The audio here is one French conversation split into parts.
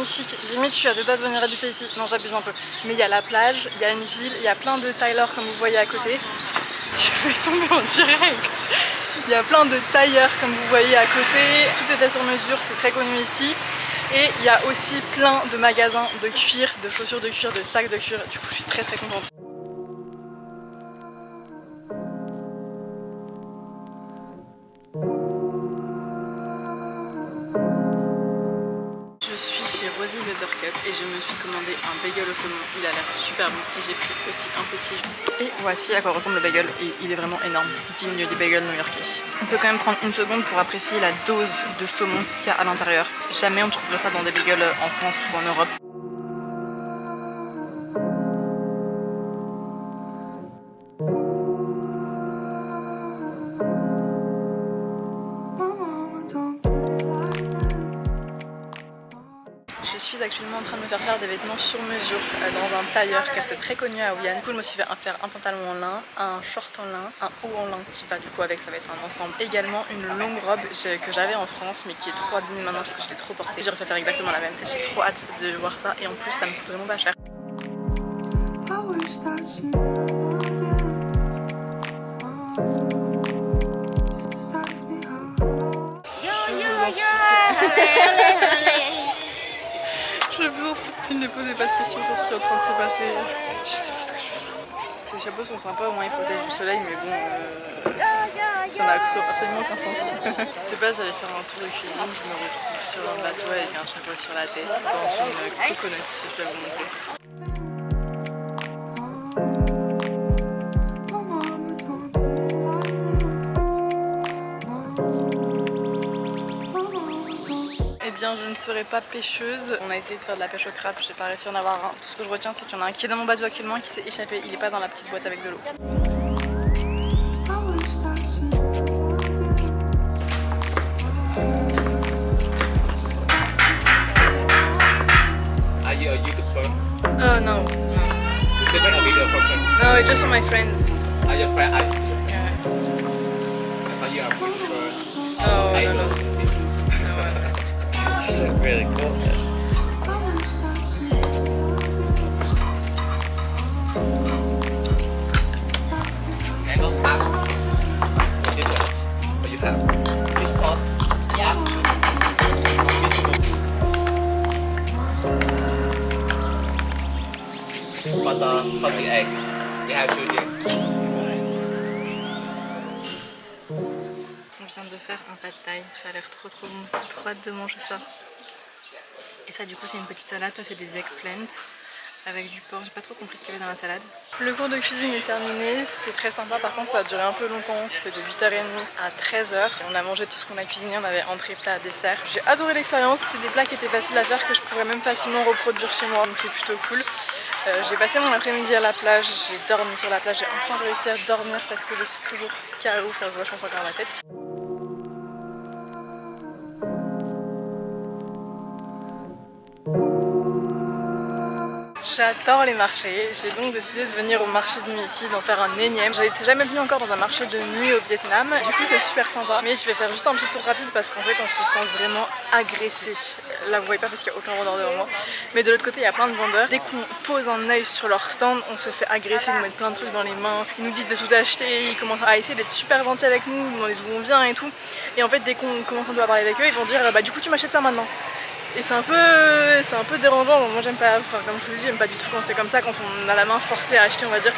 magnifique. Limite, je suis à deux doigts de venir habiter ici. Non, j'abuse un peu. Mais il y a la plage, il y a une ville, il y a plein de tailleurs comme vous voyez à côté. Je vais tomber en direct. Il y a plein de tailleurs comme vous voyez à côté. Tout est fait sur mesure, c'est très connu ici. Et il y a aussi plein de magasins de cuir, de chaussures de cuir, de sacs de cuir. Du coup, je suis très contente. Je suis chez Rosie Buttercup et je me suis commandé un bagel au saumon. Il a l'air super bon et j'ai pris aussi un petit jus. Et voici à quoi ressemble le bagel. Et il est vraiment énorme, digne des bagels new-yorkais. On peut quand même prendre une seconde pour apprécier la dose de saumon qu'il y a à l'intérieur. Jamais on trouverait ça dans des bagels en France ou en Europe. Je suis actuellement en train de me faire des vêtements sur mesure dans un tailleur car c'est très connu à Houyan. Du coup, je me suis fait faire un pantalon en lin, un short en lin, un haut en lin qui va du coup avec, ça va être un ensemble. Également une longue robe que j'avais en France mais qui est trop abîmée maintenant parce que je l'ai trop portée. J'aurais fait faire exactement la même. J'ai trop hâte de voir ça et en plus ça me coûte vraiment pas cher. Je vous en supplie, ne posez pas de questions sur ce qui est en train de se passer. Je sais pas ce que je fais là. Ces chapeaux sont sympas, au moins ils protègent du soleil, mais bon, ça n'a absolument aucun sens. De base, j'allais faire un tour de cuisine, je me retrouve sur un bateau avec un chapeau sur la tête, dans une coconut, si je dois vous montrer. Je ne serai pas pêcheuse. On a essayé de faire de la pêche au crabe, j'ai pas réussi à en avoir un. Tout ce que je retiens, c'est qu'il y en a un qui est dans mon bateau actuellement qui s'est échappé. Il est pas dans la petite boîte avec de l'eau. Are you a YouTuber? Oh no. You make a video for friends? No, it's just for my friends. Are your friends? Yeah. I thought you are a YouTuber. No, I no, no. know. No, This is really cool. Mango half. What you have? This salt. Yeah. For the fuzzy egg, you have to do. On vient de faire un pad thai, ça a l'air trop bon, j'ai trop hâte de manger ça. Et ça du coup c'est une petite salade, ça c'est des eggplants avec du porc, j'ai pas trop compris ce qu'il y avait dans la salade. Le cours de cuisine est terminé, c'était très sympa, par contre ça a duré un peu longtemps, c'était de 8h30 à 13h. On a mangé tout ce qu'on a cuisiné, on avait entrée, plat, dessert. J'ai adoré l'expérience, c'est des plats qui étaient faciles à faire que je pourrais même facilement reproduire chez moi, donc c'est plutôt cool. J'ai passé mon après-midi à la plage, j'ai dormi sur la plage, j'ai enfin réussi à dormir parce que je suis toujours KO car je vois vachement encore la tête. J'adore les marchés, j'ai donc décidé de venir au marché de nuit ici, d'en faire un énième. J'étais jamais venue encore dans un marché de nuit au Vietnam, du coup c'est super sympa. Mais je vais faire juste un petit tour rapide parce qu'en fait on se sent vraiment agressé. Là vous voyez pas parce qu'il n'y a aucun vendeur devant moi. Mais de l'autre côté il y a plein de vendeurs. Dès qu'on pose un œil sur leur stand, on se fait agresser, ils nous mettent plein de trucs dans les mains. Ils nous disent de tout acheter, ils commencent à essayer d'être super gentils avec nous, nous demander d'où on vient et tout. Et en fait dès qu'on commence un peu à parler avec eux, ils vont dire bah du coup tu m'achètes ça maintenant. Et c'est un peu dérangeant, moi j'aime pas, enfin, comme je vous ai dit, j'aime pas du tout quand c'est comme ça, quand on a la main forcée à acheter on va dire.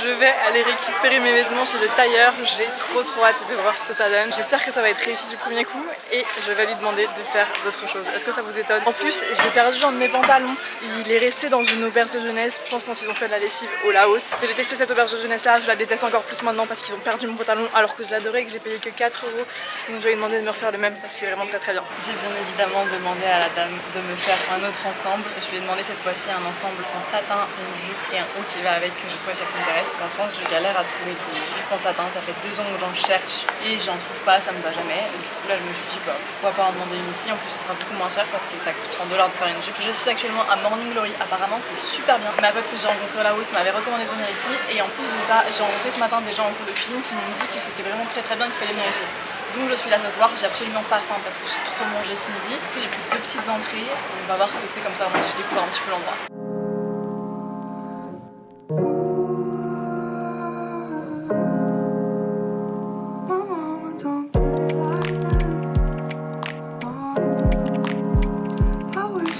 Je vais aller récupérer mes vêtements chez le tailleur, j'ai trop hâte de voir ce que ça donne. J'espère que ça va être réussi du premier coup et je vais lui demander de faire d'autres choses. Est-ce que ça vous étonne? En plus j'ai perdu un de mes pantalons, il est resté dans une auberge de jeunesse, je pense quand ils ont fait de la lessive au Laos. J'ai détesté cette auberge de jeunesse là, je la déteste encore plus maintenant parce qu'ils ont perdu mon pantalon alors que je l'adorais et que j'ai payé que 4 €. Donc je vais lui demander de me refaire le même parce que c'est vraiment très bien. J'ai bien évidemment demandé à la dame de me faire un autre ensemble. Je lui ai demandé cette fois-ci un ensemble en satin, une jupe et un haut qui va avec que je trouvais sur Pinterest. En France je galère à trouver des jupes en satin, ça fait 2 ans que j'en cherche et j'en trouve pas, ça me va jamais. Et du coup là je me suis dit bah pourquoi pas en demander une ici, en plus ce sera beaucoup moins cher parce que ça coûte 30 $ de faire une jupe. Je suis actuellement à Morning Glory, apparemment c'est super bien. Ma pote que j'ai rencontrée là-haut m'avait recommandé de venir ici et en plus de ça j'ai rencontré ce matin des gens en cours de cuisine qui m'ont dit que c'était vraiment très bien, qu'il fallait venir ici. Donc je suis là ce soir, j'ai absolument pas faim parce que j'ai trop mangé ce midi. Du coup j'ai pris 2 petites entrées, on va voir ce que c'est, comme ça moi je découvre un petit peu l'endroit.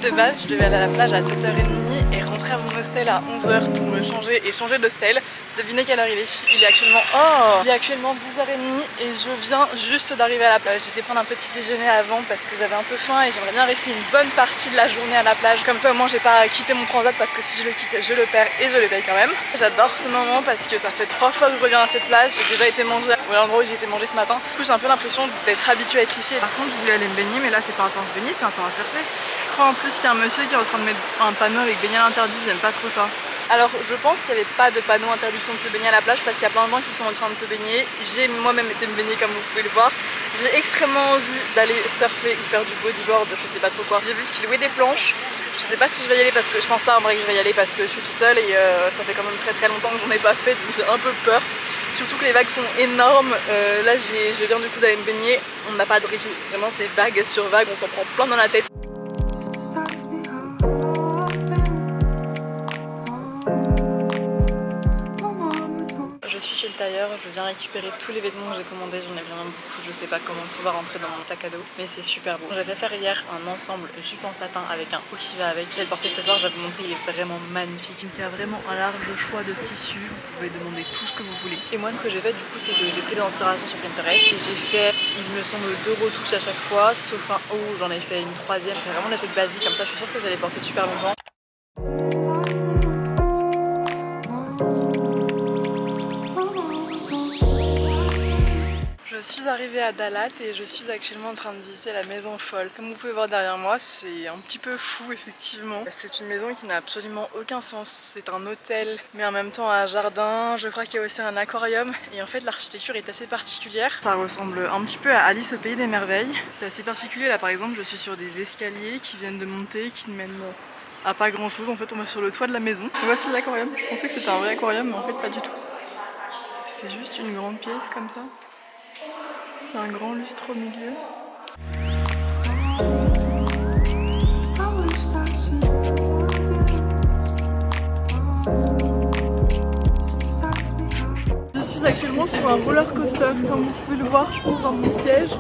De base, je devais aller à la plage à 7h30 et rentrer à mon hostel à 11h pour me changer et changer d'hostel. Devinez quelle heure il est. Il est actuellement 10h30 et je viens juste d'arriver à la plage. J'étais prendre un petit déjeuner avant parce que j'avais un peu faim et j'aimerais bien rester une bonne partie de la journée à la plage. Comme ça au moins j'ai pas quitté mon transat parce que si je le quitte je le perds et je le paye quand même. J'adore ce moment parce que ça fait 3 fois que je reviens à cette plage. J'ai déjà été manger à l'endroit où j'ai été manger ce matin. Du coup j'ai un peu l'impression d'être habituée à être ici. Par contre je voulais aller me baigner mais là c'est pas un temps à se baigner, c'est un temps à surfer. Je crois en plus qu'il y a un monsieur qui est en train de mettre un panneau avec baignade interdit, j'aime pas trop ça. Alors je pense qu'il n'y avait pas de panneau interdiction de se baigner à la plage parce qu'il y a plein de gens qui sont en train de se baigner. J'ai moi-même été me baigner comme vous pouvez le voir. J'ai extrêmement envie d'aller surfer ou faire du bodyboard, je sais pas trop quoi. J'ai vu qu'ils louaient des planches. Je sais pas si je vais y aller parce que je pense pas en vrai que je vais y aller parce que je suis toute seule et ça fait quand même très longtemps que j'en ai pas fait, donc j'ai un peu peur. Surtout que les vagues sont énormes. Là je viens du coup d'aller me baigner, on n'a pas de répit. Vraiment c'est vague sur vague, on t'en prend plein dans la tête. Je suis chez le tailleur, je viens récupérer tous les vêtements que j'ai commandés, j'en ai vraiment beaucoup, je sais pas comment tout va rentrer dans mon sac à dos, mais c'est super beau. J'avais fait hier un ensemble jupe en satin avec un haut qui va avec, je vais le porter ce soir, je vais vous montrer, il est vraiment magnifique. Il y a vraiment un large choix de tissus, vous pouvez demander tout ce que vous voulez. Et moi ce que j'ai fait du coup c'est que j'ai pris des inspirations sur Pinterest et j'ai fait, il me semble 2 retouches à chaque fois, sauf un haut où j'en ai fait une 3e, j'ai fait vraiment des trucs basiques comme ça, je suis sûre que j'allais porter super longtemps. Je suis arrivée à Dalat et je suis actuellement en train de visiter la maison folle. Comme vous pouvez voir derrière moi, c'est un petit peu fou effectivement. C'est une maison qui n'a absolument aucun sens. C'est un hôtel mais en même temps un jardin. Je crois qu'il y a aussi un aquarium et en fait l'architecture est assez particulière. Ça ressemble un petit peu à Alice au pays des merveilles. C'est assez particulier là par exemple, je suis sur des escaliers qui viennent de monter, qui ne mènent à pas grand chose. En fait on va sur le toit de la maison. Voici l'aquarium. Je pensais que c'était un vrai aquarium mais en fait pas du tout. C'est juste une grande pièce comme ça. Un grand lustre au milieu. Je suis actuellement sur un roller coaster, comme vous pouvez le voir, je pense dans mon siège.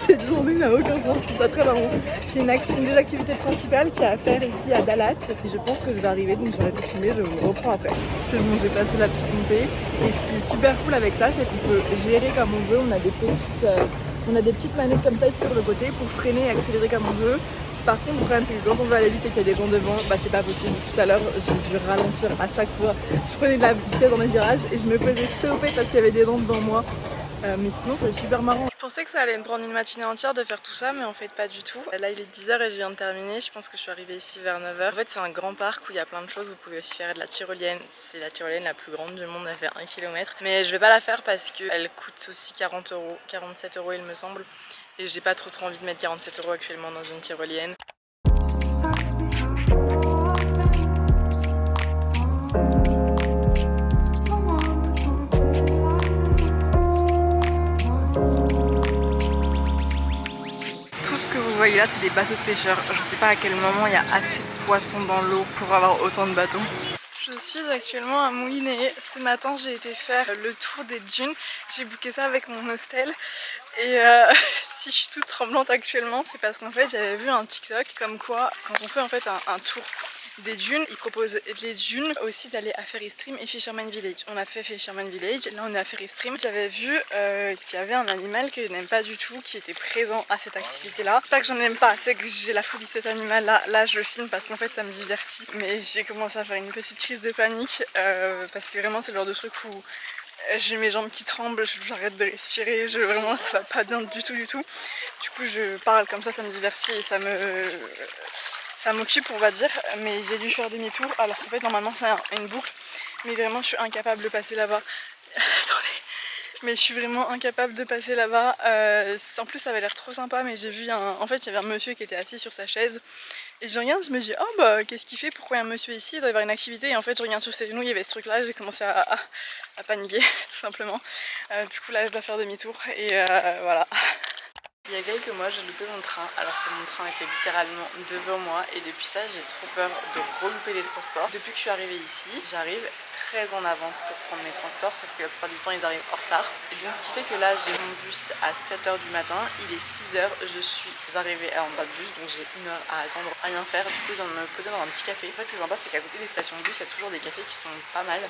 Cette journée n'a aucun sens, je trouve ça très marrant. C'est une des activités principales qu'il y a à faire ici à Dalat. Et je pense que je vais arriver, donc j'arrête de filmer, je vous reprends après. C'est bon, j'ai passé la petite montée. Et ce qui est super cool avec ça, c'est qu'on peut gérer comme on veut. On a des petites manettes comme ça ici sur le côté pour freiner et accélérer comme on veut. Par contre, le problème c'est que quand on veut aller vite et qu'il y a des gens devant, bah c'est pas possible. Tout à l'heure, j'ai dû ralentir à chaque fois. Je prenais de la vitesse dans les virages et je me faisais stopper parce qu'il y avait des gens devant moi. Mais sinon c'est super marrant. Je pensais que ça allait me prendre une matinée entière de faire tout ça mais en fait pas du tout. Là il est 10h et je viens de terminer, je pense que je suis arrivée ici vers 9h. En fait c'est un grand parc où il y a plein de choses, vous pouvez aussi faire de la tyrolienne. C'est la tyrolienne la plus grande du monde, elle fait 1 km. Mais je vais pas la faire parce qu'elle coûte aussi 40 €, 47 € il me semble. Et j'ai pas trop envie de mettre 47 € actuellement dans une tyrolienne. Vous voyez là c'est des bateaux de pêcheurs, je sais pas à quel moment il y a assez de poissons dans l'eau pour avoir autant de bateaux. Je suis actuellement à Mouliné. Ce matin j'ai été faire le tour des dunes, j'ai booké ça avec mon hostel et si je suis toute tremblante actuellement c'est parce qu'en fait j'avais vu un TikTok comme quoi quand on fait en fait un tour des dunes, ils proposent les dunes aussi d'aller à Ferry Stream et Fisherman Village. On a fait Fisherman Village, là on est à Ferry Stream. J'avais vu qu'il y avait un animal que je n'aime pas du tout qui était présent à cette activité là. C'est pas que j'en aime pas, c'est que j'ai la phobie de cet animal là. Là je filme parce qu'en fait ça me divertit. Mais j'ai commencé à faire une petite crise de panique parce que vraiment c'est le genre de truc où j'ai mes jambes qui tremblent, j'arrête de respirer, vraiment ça va pas bien du tout. Du coup je parle comme ça me divertit et ça m'occupe on va dire, mais j'ai dû faire demi-tour alors qu'en fait normalement c'est une boucle Mais vraiment je suis incapable de passer là-bas. Attendez. Mais je suis vraiment incapable de passer là-bas. En plus ça avait l'air trop sympa, mais j'ai vu en fait il y avait un monsieur qui était assis sur sa chaise. Et je regarde, je me dis oh bah qu'est-ce qu'il fait, pourquoi il y a un monsieur ici, il doit y avoir une activité. Et en fait je regarde sur ses genoux, il y avait ce truc là, j'ai commencé à paniquer tout simplement. Du coup là je dois faire demi-tour et voilà. Il y a quelques mois j'ai loupé mon train alors que mon train était littéralement devant moi et depuis ça j'ai trop peur de relouper les transports. Depuis que je suis arrivée ici, j'arrive très en avance pour prendre mes transports, sauf que la plupart du temps ils arrivent en retard. Et donc ce qui fait que là j'ai mon bus à 7h du matin, il est 6h, je suis arrivée en bas de bus donc j'ai 1 heure à attendre, à rien faire. Du coup je viens de me poser dans un petit café. En fait ce que j'en passe c'est qu'à côté des stations de bus il y a toujours des cafés qui sont pas mal.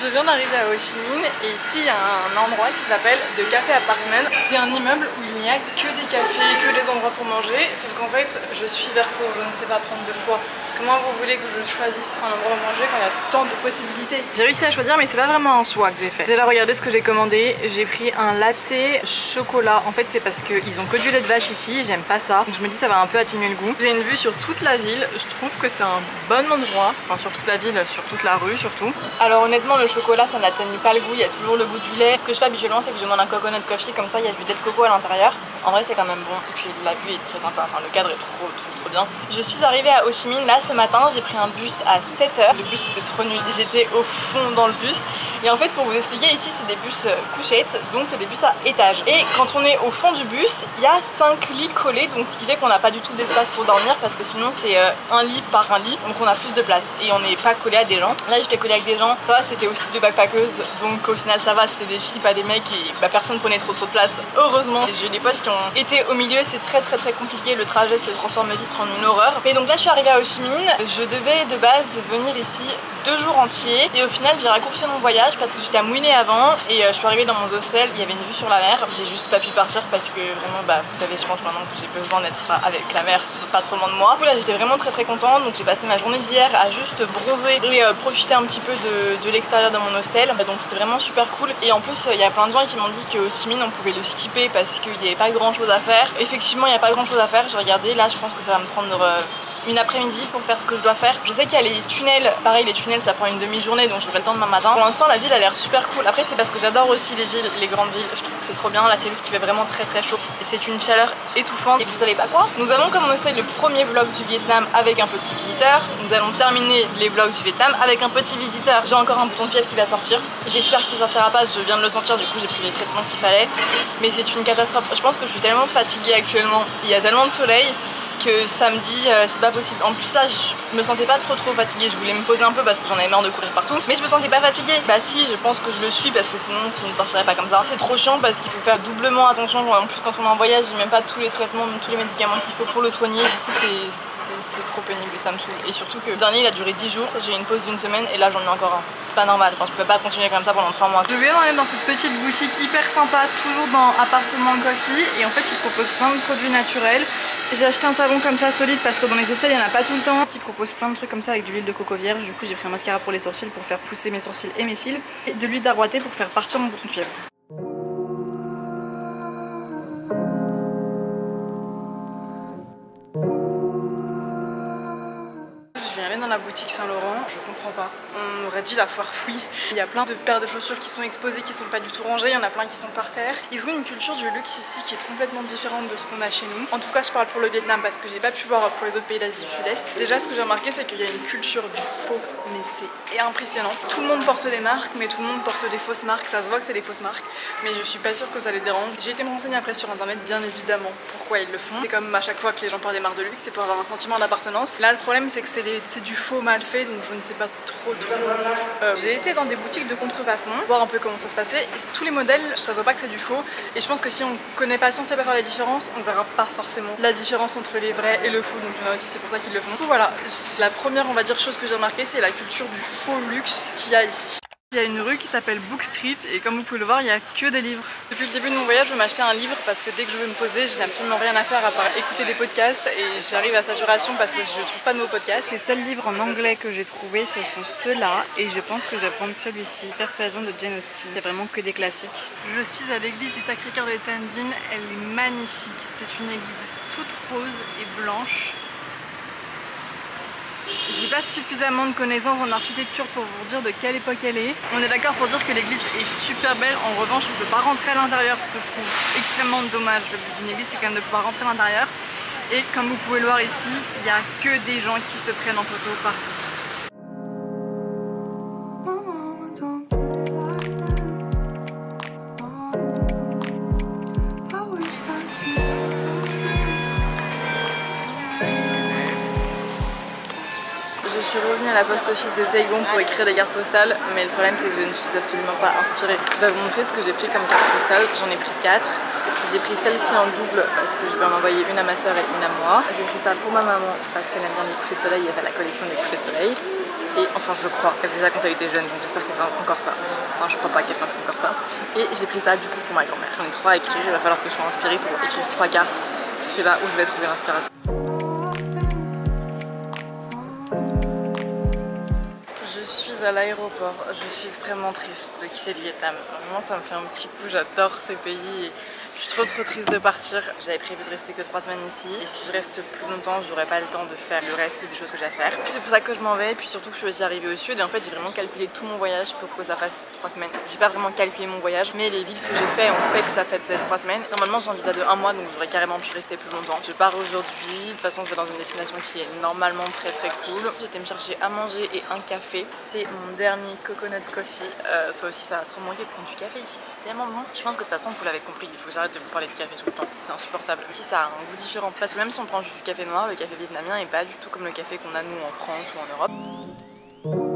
Je viens d'arriver à Ho Chi Minh et ici il y a un endroit qui s'appelle The Cafe Apartment. C'est un immeuble où il n'y a que des cafés, que des endroits pour manger. Sauf qu'en fait je suis verso, je ne sais pas prendre de foie. Comment vous voulez que je choisisse un endroit où manger quand il y a tant de possibilités? J'ai réussi à choisir mais c'est pas vraiment un choix que j'ai fait. Déjà regardez ce que j'ai commandé. J'ai pris un latte chocolat. En fait c'est parce qu'ils ont que du lait de vache ici, j'aime pas ça. Donc je me dis ça va un peu atténuer le goût. J'ai une vue sur toute la ville. Je trouve que c'est un bon endroit. Enfin sur toute la ville, sur toute la rue surtout. Alors honnêtement le chocolat ça n'atténue pas le goût, il y a toujours le goût du lait. Ce que je fais habituellement c'est que je demande un coconut coffee, comme ça il y a du lait de coco à l'intérieur. En vrai c'est quand même bon et puis la vue est très sympa, enfin le cadre est trop bien. Je suis arrivée à Ho Chi Minh là ce matin, j'ai pris un bus à 7h. Le bus était trop nul, j'étais au fond dans le bus. Et en fait pour vous expliquer, ici c'est des bus couchettes, donc c'est des bus à étage. Et quand on est au fond du bus, il y a 5 lits collés, donc ce qui fait qu'on n'a pas du tout d'espace pour dormir parce que sinon c'est un lit par un lit, donc on a plus de place et on n'est pas collé à des gens. Là j'étais collée avec des gens, ça va, c'était aussi 2 backpackeuses, donc au final ça va, c'était des filles pas des mecs et bah, personne prenait trop de place, heureusement. J'ai eu des potes qui ont été au milieu, c'est très compliqué, le trajet se transforme vite en une horreur. Et donc là je suis arrivée à Ho Chi Minh, je devais de base venir ici 2 jours entiers et au final j'ai raccourci mon voyage parce que j'étais à Mouiné avant et je suis arrivée dans mon hostel, il y avait une vue sur la mer. J'ai juste pas pu partir parce que vraiment bah vous savez je pense maintenant que j'ai besoin d'être avec la mer pas trop loin de moi. Du coup là j'étais vraiment très contente, donc j'ai passé ma journée d'hier à juste bronzer et profiter un petit peu de l'extérieur de mon hostel, donc c'était vraiment super cool. Et en plus il y a plein de gens qui m'ont dit que Ho Chi Minh on pouvait le skipper parce qu'il n'y avait pas grand chose à faire. Effectivement il n'y a pas grand chose à faire, j'ai regardé, là je pense que ça va me prendre une après-midi pour faire ce que je dois faire. Je sais qu'il y a les tunnels, pareil les tunnels ça prend une demi-journée donc j'aurai le temps demain matin. Pour l'instant la ville a l'air super cool. Après c'est parce que j'adore aussi les villes, les grandes villes, je trouve que c'est trop bien. Là c'est juste qu'il fait vraiment très chaud et c'est une chaleur étouffante. Et vous savez pas quoi? Nous allons commencer le premier vlog du Vietnam avec un petit visiteur. Nous allons terminer les vlogs du Vietnam avec un petit visiteur. J'ai encore un bouton de fièvre qui va sortir. J'espère qu'il sortira pas, je viens de le sentir, du coup j'ai pris les traitements qu'il fallait. Mais c'est une catastrophe. Je pense que je suis tellement fatiguée actuellement. Il y a tellement de soleil que samedi c'est pas possible. En plus là je me sentais pas trop fatiguée, je voulais me poser un peu parce que j'en avais marre de courir partout, mais je me sentais pas fatiguée. Bah si, je pense que je le suis parce que sinon ça ne sortirait pas comme ça. C'est trop chiant parce qu'il faut faire doublement attention. En plus quand on est en voyage j'ai même pas tous les traitements, tous les médicaments qu'il faut pour le soigner. Du coup c'est trop pénible et ça me saoule. Et surtout que le dernier il a duré 10 jours, j'ai une pause d'1 semaine et là j'en ai encore un. C'est pas normal, enfin je peux pas continuer comme ça pendant 3 mois. Je viens d'aller dans cette petite boutique hyper sympa, toujours dans Appartement Coffee, et en fait ils proposent plein de produits naturels. J'ai acheté un savon comme ça solide parce que dans les hostels il n'y en a pas tout le temps. Ils proposent plein de trucs comme ça avec de l'huile de coco vierge. Du coup j'ai pris un mascara pour les sourcils pour faire pousser mes sourcils et mes cils. Et de l'huile d'arroité pour faire partir mon bouton de fièvre. Je viens aller dans la boutique Saint-Laurent, je comprends pas. On aurait dit la foire fouille. Il y a plein de paires de chaussures qui sont exposées, qui sont pas du tout rangées, il y en a plein qui sont par terre. Ils ont une culture du luxe ici qui est complètement différente de ce qu'on a chez nous. En tout cas je parle pour le Vietnam parce que j'ai pas pu voir pour les autres pays d'Asie du Sud-Est. Déjà ce que j'ai remarqué c'est qu'il y a une culture du faux, mais c'est impressionnant. Tout le monde porte des marques, mais tout le monde porte des fausses marques. Ça se voit que c'est des fausses marques, mais je suis pas sûre que ça les dérange. J'ai été me renseigner après sur internet bien évidemment pourquoi ils le font. C'est comme à chaque fois que les gens portent des marques de luxe, c'est pour avoir un sentiment d'appartenance. Là le problème c'est que c'est du faux mal fait, donc je ne sais pas trop. J'ai été dans des boutiques de contrefaçon, voir un peu comment ça se passait. Et tous les modèles, ça se voit pas que c'est du faux. Et je pense que si on connaît pas, si on sait pas faire la différence, on verra pas forcément la différence entre les vrais et le faux. Donc il y en a aussi, c'est pour ça qu'ils le font. Du coup voilà, la première on va dire chose que j'ai remarqué, c'est la culture du faux luxe qu'il y a ici. Il y a une rue qui s'appelle Book Street et comme vous pouvez le voir il n'y a que des livres. Depuis le début de mon voyage je veux m'acheter un livre parce que dès que je veux me poser je n'ai absolument rien à faire à part écouter des podcasts et j'arrive à saturation parce que je ne trouve pas de nouveaux podcasts. Les seuls livres en anglais que j'ai trouvés ce sont ceux-là et je pense que je vais prendre celui-ci, Persuasion de Jane Austen. C'est vraiment que des classiques. Je suis à l'église du Sacré-Cœur de Tan Dinh, elle est magnifique. C'est une église toute rose et blanche. J'ai pas suffisamment de connaissances en architecture pour vous dire de quelle époque elle est. On est d'accord pour dire que l'église est super belle. En revanche, on ne peut pas rentrer à l'intérieur, ce que je trouve extrêmement dommage. Le but d'une église, c'est quand même de pouvoir rentrer à l'intérieur. Et comme vous pouvez le voir ici, il n'y a que des gens qui se prennent en photo partout. Je suis revenue à la post office de Saigon pour écrire des cartes postales, mais le problème c'est que je ne suis absolument pas inspirée. Je vais vous montrer ce que j'ai pris comme carte postale. J'en ai pris 4. J'ai pris celle-ci en double parce que je vais en envoyer une à ma soeur et une à moi. J'ai pris ça pour ma maman parce qu'elle aime bien les couchers de soleil, elle fait la collection des couchers de soleil. Et enfin je crois qu'elle faisait ça quand elle était jeune, donc j'espère qu'elle fait encore ça. Enfin je crois pas qu'elle fasse encore ça. Et j'ai pris ça du coup pour ma grand-mère. J'en ai 3 à écrire, il va falloir que je sois inspirée pour écrire 3 cartes. Je sais pas où je vais trouver l'inspiration. Je suis à l'aéroport, je suis extrêmement triste de quitter le Vietnam. Vraiment ça me fait un petit coup, j'adore ce pays. Je suis trop triste de partir. J'avais prévu de rester que 3 semaines ici. Et si je reste plus longtemps, j'aurai pas le temps de faire le reste des choses que j'ai à faire. C'est pour ça que je m'en vais. Et puis surtout que je suis aussi arrivée au sud. Et en fait, j'ai vraiment calculé tout mon voyage pour que ça fasse 3 semaines. J'ai pas vraiment calculé mon voyage, mais les villes que j'ai fait ont fait que ça fait 3 semaines. Normalement, j'ai un visa de 1 mois, donc j'aurais carrément pu rester plus longtemps. Je pars aujourd'hui. De toute façon, je vais dans une destination qui est normalement très cool. J'étais me chercher à manger et un café. C'est mon dernier coconut coffee. Ça aussi, ça a trop manqué de prendre du café ici. C'était tellement bon. Je pense que de toute façon, vous l'avez compris, il faut que j'arrête de vous parler de café tout le temps. C'est insupportable. Ici, ça a un goût différent. Parce que même si on prend juste du café noir, le café vietnamien est pas du tout comme le café qu'on a nous en France ou en Europe.